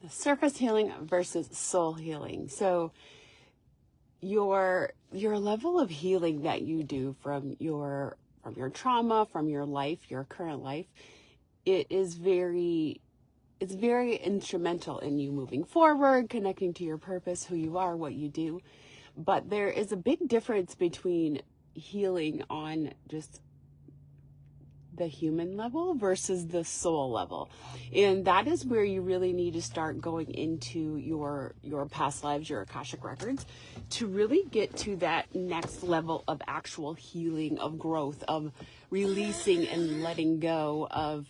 Surface healing versus soul healing. So your level of healing that you do from your trauma, from your life, your current life, it's very instrumental in you moving forward, connecting to your purpose, who you are, what you do. But there is a big difference between healing on just the human level versus the soul level. And that is where you really need to start going into your past lives, your Akashic records, to really get to that next level of actual healing, of growth, of releasing and letting go of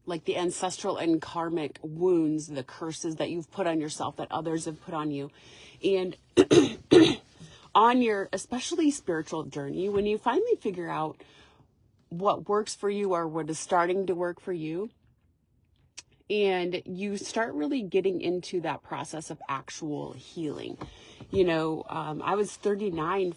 like the ancestral and karmic wounds, the curses that you've put on yourself, that others have put on you. And on your especially spiritual journey, when you finally figure out what works for you or what is starting to work for you, and you start really getting into that process of actual healing. I was 39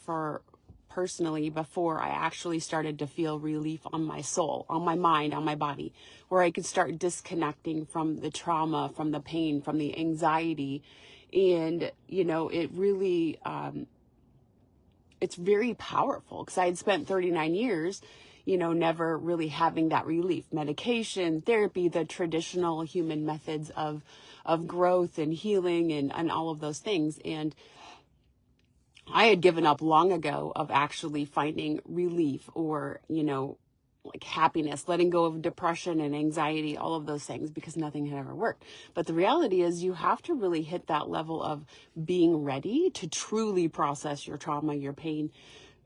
personally before I actually started to feel relief on my soul, on my mind, on my body, where I could start disconnecting from the trauma, from the pain, from the anxiety. And, it really, it's very powerful, because I had spent 39 years, never really having that relief. Medication, therapy, the traditional human methods of growth and healing and all of those things. And I had given up long ago of actually finding relief or, like happiness, letting go of depression and anxiety, all of those things, because nothing had ever worked. But the reality is you have to really hit that level of being ready to truly process your trauma, your pain.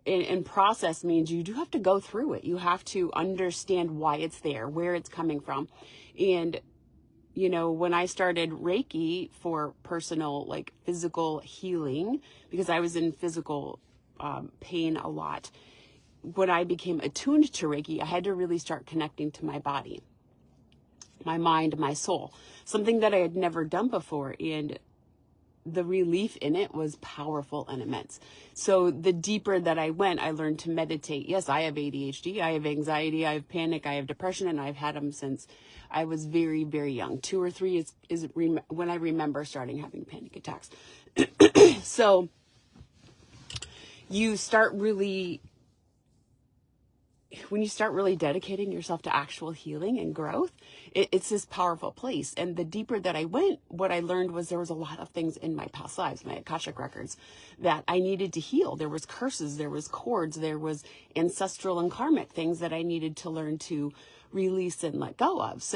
And process means you do have to go through it. You have to understand why it's there, where it's coming from. And when I started Reiki for personal, like physical healing, because I was in physical pain a lot, when I became attuned to Reiki, I had to really start connecting to my body, my mind, my soul, something that I had never done before. And the relief in it was powerful and immense. So the deeper that I went, I learned to meditate. Yes, I have ADHD, I have anxiety, I have panic, I have depression, and I've had them since I was very, very young. 2 or 3 is when I remember starting having panic attacks. So when you start really dedicating yourself to actual healing and growth, it's this powerful place. And the deeper that I went, what I learned was there was a lot of things in my past lives, my Akashic records, that I needed to heal. There was curses, there was cords, there was ancestral and karmic things that I needed to learn to release and let go of. So